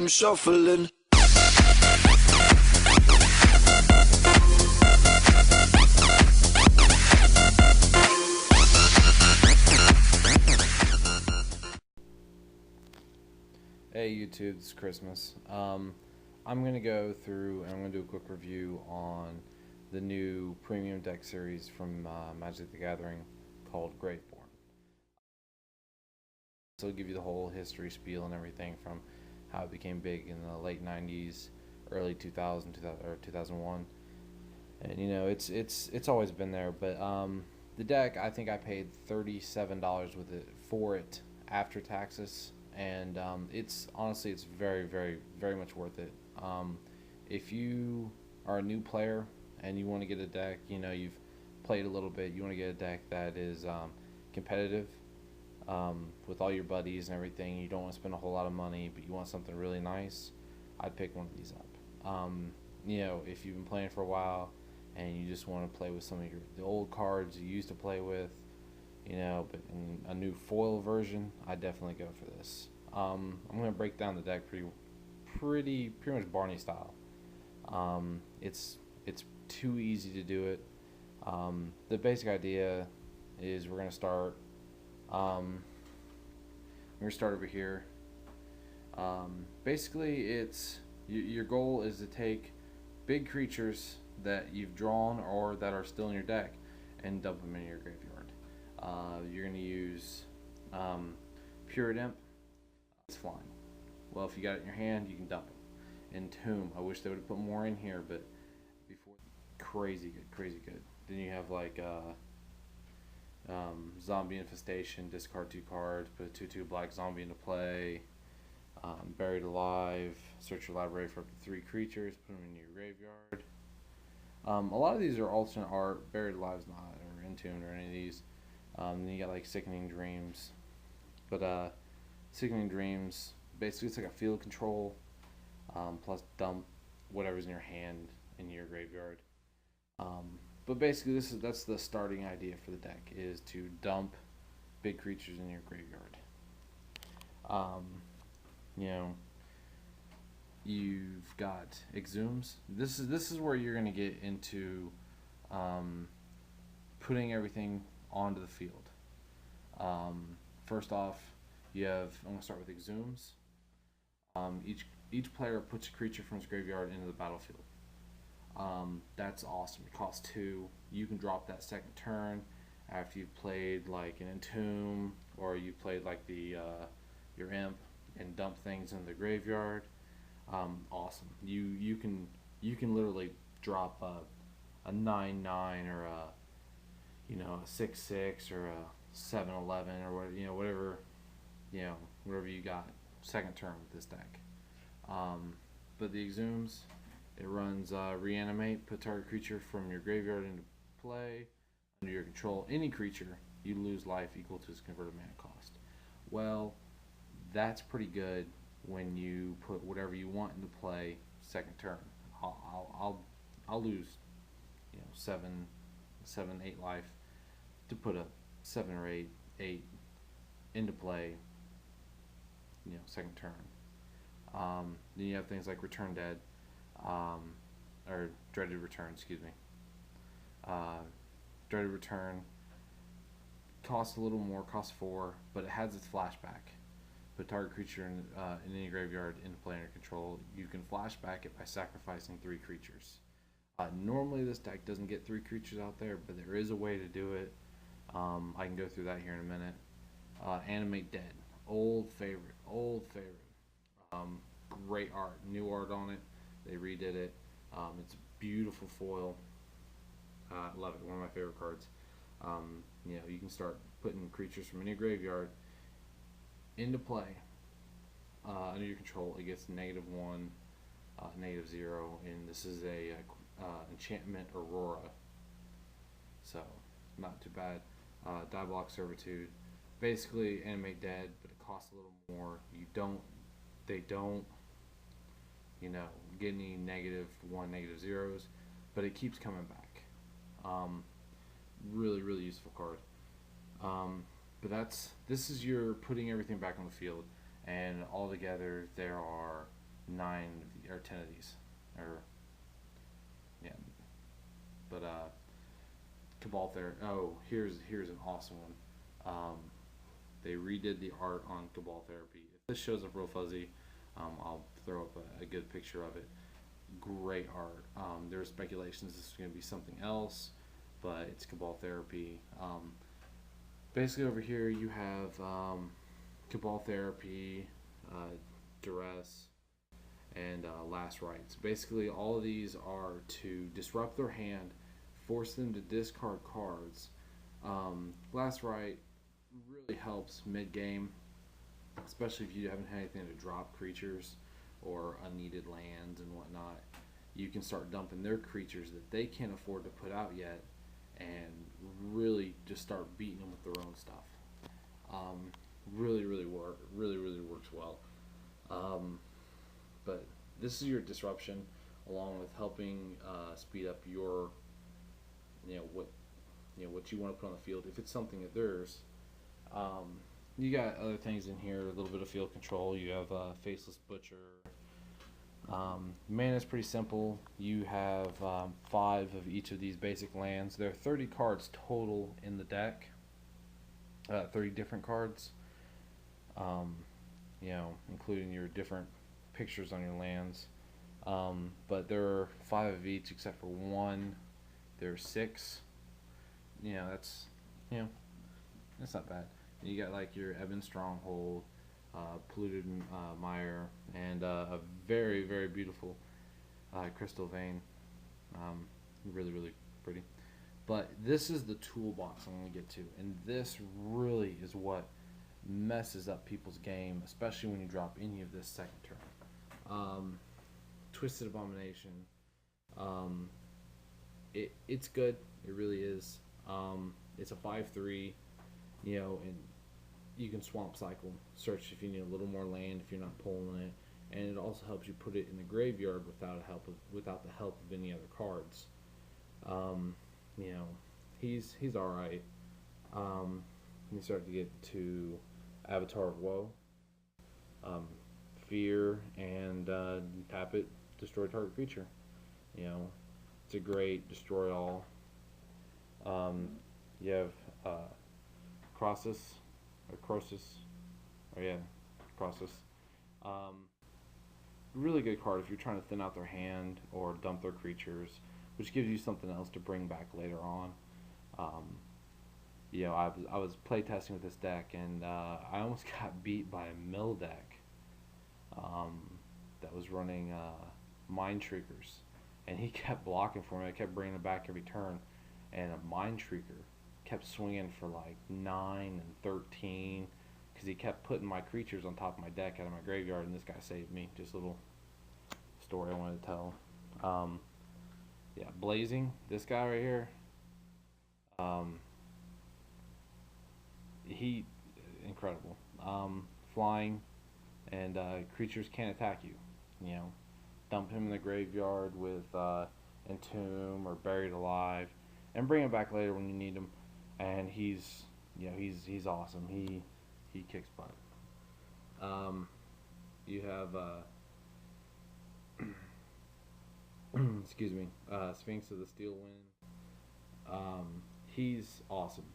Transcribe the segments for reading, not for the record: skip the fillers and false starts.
I'm shuffling. Hey YouTube, it's Christmas. I'm going to go through and I'm going to do a quick review on the new premium deck series from Magic the Gathering called Graveborn. So I'll give you the whole history spiel and everything from how it became big in the late 90s, early 2000, or 2001. And you know, it's always been there, but the deck, I think I paid $37 with it for it after taxes. And it's honestly, it's very, very, very much worth it. If you are a new player and you want to get a deck, you know, you've played a little bit, you want to get a deck that is competitive with all your buddies and everything, you don't want to spend a whole lot of money, but you want something really nice, I'd pick one of these up. You know, if you've been playing for a while and you just want to play with some of the old cards you used to play with, you know, but in a new foil version, I definitely go for this. I'm gonna break down the deck pretty much Barney style. It's too easy to do it. The basic idea is we're gonna start. Over here. Basically, it's your goal is to take big creatures that you've drawn or that are still in your deck and dump them in your graveyard. You're going to use Putrid Imp. It's flying. Well, if you got it in your hand, you can dump it. Entomb. I wish they would have put more in here, but before, crazy good. Then you have like Zombie Infestation. Discard 2 cards. Put a 2/2 black zombie into play. Buried Alive. Search your library for up to 3 creatures. Put them in your graveyard. A lot of these are alternate art. Buried Alive's not, or Entomb, or any of these. Then you got like Sickening Dreams, but Sickening Dreams basically it's like a field control plus dump whatever's in your hand in your graveyard. But basically that's the starting idea for the deck, is to dump big creatures in your graveyard. You know, you've got Exhumes. This is where you're gonna get into putting everything onto the field. First off, you have, I'm going to start with Exhumes. Each player puts a creature from his graveyard into the battlefield. That's awesome. It costs 2. You can drop that second turn after you've played like an Entomb, or you played like your Imp, and dump things in the graveyard. Awesome. You can literally drop a 9/9 or a, you know, a 6/6 or a 7/11 or whatever, you know, whatever you got second turn with this deck. But the Exhumes, it runs Reanimate. Put target creature from your graveyard into play under your control. Any creature, you lose life equal to its converted mana cost. Well, that's pretty good when you put whatever you want into play second turn. I'll lose, you know, 7-8 life to put a 7 or 8 into play, you know, second turn. Then you have things like Return Dead, or Dreaded Return, excuse me. Dreaded Return costs a little more, costs 4, but it has its flashback. Put target creature in any graveyard into play under control. You can flashback it by sacrificing 3 creatures. Normally this deck doesn't get 3 creatures out there, but there is a way to do it. I can go through that here in a minute. Animate Dead, old favorite. Great art, new art on it. They redid it. It's beautiful foil. I love it. One of my favorite cards. You know, you can start putting creatures from any graveyard into play under your control. It gets -1, -0, and this is a enchantment Aurora, so not too bad. Diabolic Servitude, basically Animate Dead, but it costs a little more. They don't, you know, get any -1, -0s, but it keeps coming back. Really useful card. But this is your putting everything back on the field, and altogether there are 9 or 10 of these, or yeah. But Cabal Therapy. Oh, here's an awesome one. They redid the art on Cabal Therapy. If this shows up real fuzzy, I'll throw up a good picture of it. Great art. There were speculations this was going to be something else, but it's Cabal Therapy. Basically, over here you have Cabal Therapy, Duress, and Last Rites. Basically, all of these are to disrupt their hand, force them to discard cards. Last Rite really helps mid game, especially if you haven't had anything to drop creatures or unneeded lands and whatnot. You can start dumping their creatures that they can't afford to put out yet, and really just start beating them with their own stuff. Really works well. But this is your disruption, along with helping speed up your, what you want to put on the field. If it's something of theirs, you got other things in here. A little bit of field control. You have Faceless Butcher. Mana is pretty simple. You have 5 of each of these basic lands. There are 30 cards total in the deck. 30 different cards. Including your different pictures on your lands. But there are 5 of each except for 1. There are 6. That's not bad. You got like your Ebon Stronghold, Polluted Mire, and a very, very beautiful crystal vein. Really pretty. But this is the toolbox I'm going to get to, and this really is what messes up people's game, especially when you drop any of this second turn. Twisted Abomination. It's good. It really is. It's a 5/3, and you can swamp cycle, search if you need a little more land if you're not pulling it, and it also helps you put it in the graveyard without the help of any other cards. He's all right. You start to get to Avatar of Woe. Fear and tap it, destroy target creature. It's a great destroy all. You have Crosis. Really good card if you're trying to thin out their hand or dump their creatures, which gives you something else to bring back later on. I was playtesting with this deck, and I almost got beat by a mill deck that was running Mind Shriekers, and he kept blocking for me. I kept bringing it back every turn, and a Mind Shrieker kept swinging for like 9 and 13 because he kept putting my creatures on top of my deck out of my graveyard, and this guy saved me. Just a little story I wanted to tell. Blazing, this guy right here, he incredible. Flying, and creatures can't attack you. Dump him in the graveyard with Entomb or Buried Alive, and bring him back later when you need him. And he's awesome. He kicks butt. You have Sphinx of the Steel Wind. He's awesome.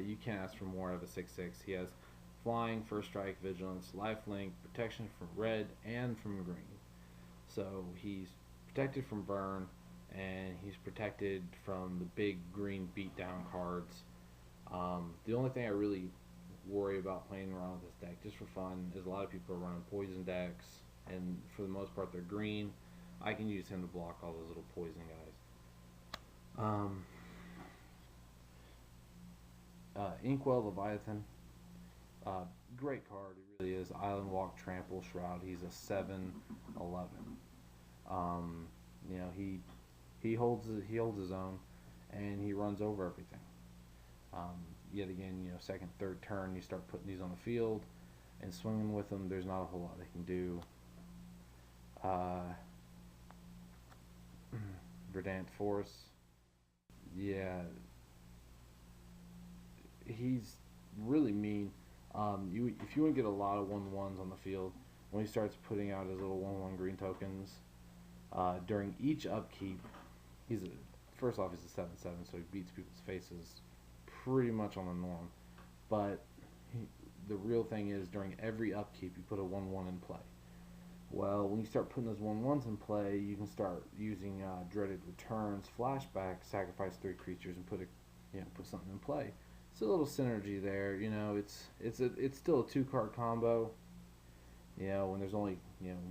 You can't ask for more of a 6/6. He has flying, first strike, vigilance, lifelink, protection from red and from green. So he's protected from burn, and he's protected from the big green beatdown cards. The only thing I really worry about playing around with this deck, just for fun, is a lot of people are running poison decks, and for the most part they're green. I can use him to block all those little poison guys. Inkwell Leviathan, great card, it really is. Island Walk, Trample, Shroud. He's a 7/11. He holds his own, and he runs over everything. Yet again, second, third turn, you start putting these on the field and swinging with them. There's not a whole lot they can do. Verdant Force. Yeah, he's really mean. If you want to get a lot of 1/1s on the field, when he starts putting out his little 1/1 green tokens, during each upkeep, first off, he's a 7/7, so he beats people's faces pretty much on the norm. But the real thing is, during every upkeep, you put a 1/1 in play. Well, when you start putting those 1/1s in play, you can start using Dreaded Returns, Flashback, sacrifice 3 creatures, and put something in play. It's a little synergy there. It's still a 2-card combo. When there's only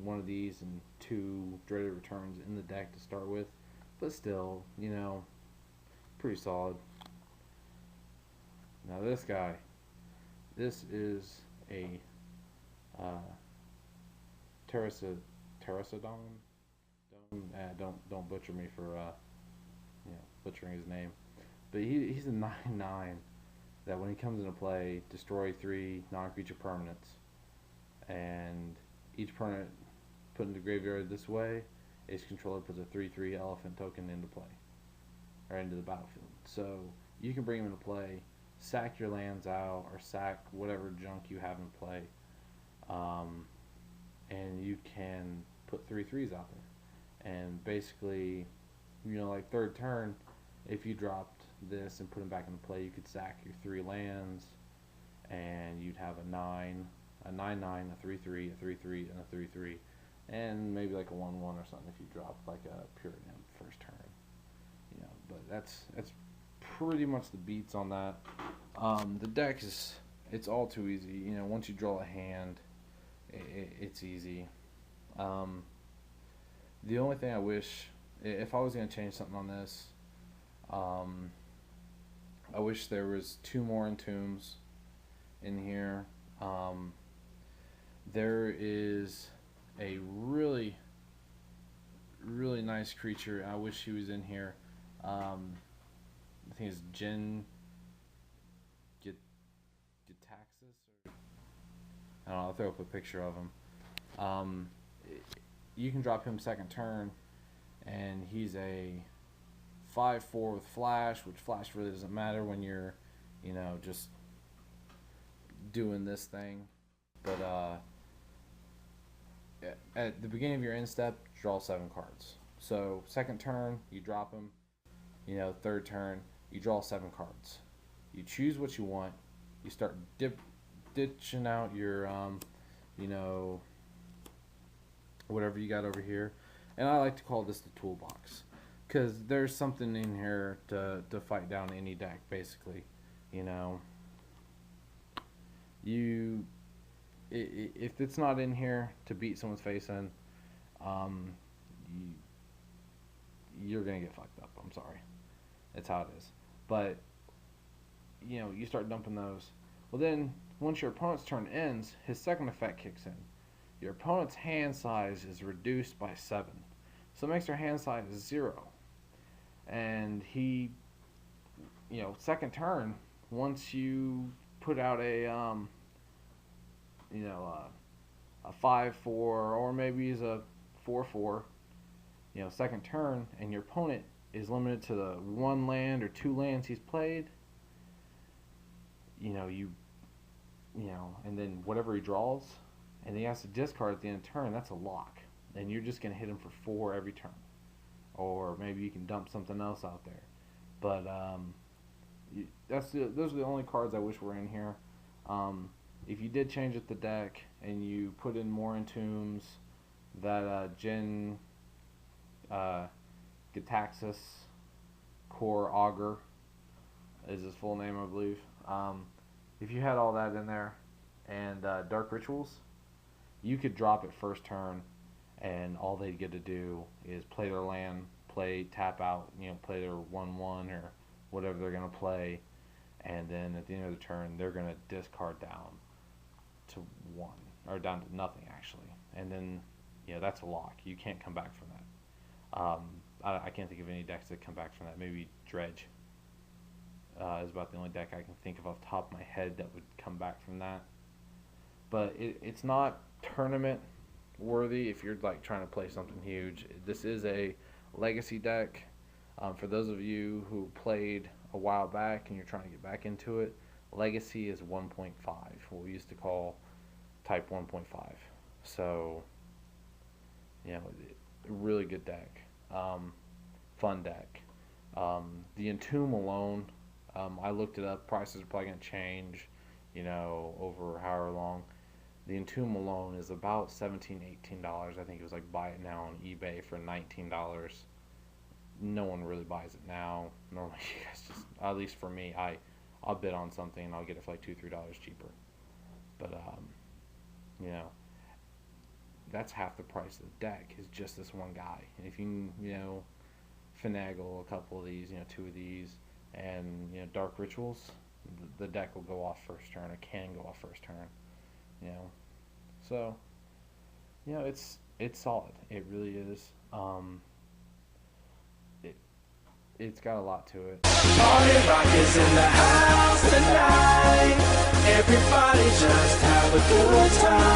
one of these and 2 Dreaded Returns in the deck to start with, but still, pretty solid. Now this guy, this is a Terastodon. Don't butcher me for butchering his name, but he's a 9/9 that when he comes into play, destroy 3 non-creature permanents, and each permanent put into graveyard this way, its controller puts a 3/3 elephant token into play, or into the battlefield. So you can bring him into play, sack your lands out, or sack whatever junk you have in play, and you can put 3/3s out there. And basically, like third turn, if you dropped this and put them back into play, you could sack your 3 lands, and you'd have a 9, a 9/9, a 3/3, a 3/3, and a 3/3, and maybe like a 1/1 or something if you dropped like a Putrid Imp first turn. But that's pretty much the beats on that. The deck it's all too easy. Once you draw a hand, it's easy. The only thing I wish, if I was going to change something on this, I wish there was 2 more Entombs in here. There is a really, really nice creature. I wish he was in here. I think it's Gitaxis. I don't know, I'll throw up a picture of him. You can drop him second turn, and he's a 5/4 with flash, which flash really doesn't matter when you're, just doing this thing. But at the beginning of your end step, draw 7 cards. So second turn, you drop him. Third turn, you draw 7 cards. You choose what you want. You start ditching out your, whatever you got over here. And I like to call this the toolbox, because there's something in here to fight down any deck, basically. If it's not in here to beat someone's face in, you're gonna get fucked up. I'm sorry, that's how it is. But you start dumping those. Well, then once your opponent's turn ends, his second effect kicks in. Your opponent's hand size is reduced by 7, so it makes their hand size 0. And he, second turn, once you put out a 5/4, or maybe he's a 4/4, second turn, and your opponent is limited to the 1 land or 2 lands he's played, and then whatever he draws, and he has to discard at the end of the turn, that's a lock. And you're just going to hit him for 4 every turn. Or maybe you can dump something else out there. But those are the only cards I wish were in here. If you did change up the deck and you put in more Entombs, that Gitaxis Core Augur is his full name, I believe. If you had all that in there, and Dark Rituals, you could drop it first turn, and all they'd get to do is play their land, tap out, play their 1/1 or whatever they're going to play, and then at the end of the turn, they're going to discard down to 1, or down to nothing, actually. And then, that's a lock. You can't come back from that. I can't think of any decks that come back from that. Maybe Dredge is about the only deck I can think of off the top of my head that would come back from that. But it's not tournament worthy if you're trying to play something huge. This is a legacy deck. For those of you who played a while back and you're trying to get back into it, legacy is 1.5, what we used to call type 1.5. So, you know, really good deck. Fun deck. The Entomb alone, I looked it up. Prices are probably going to change, you know, over however long. The Entomb alone is about $17, $18. I think it was like buy it now on eBay for $19. No one really buys it now. Normally, you guys just, at least for me, I'll bid on something and I'll get it for like $2, $3 cheaper. But you know, that's half the price of the deck is just this one guy. And if you know, finagle a couple of these, you know, 2 of these, and you know, Dark Rituals, the deck will go off first turn. It can go off first turn. You know, so you know, it's solid. It really is. It's got a lot to it. Party rock is in the house tonight. Everybody just have a good time.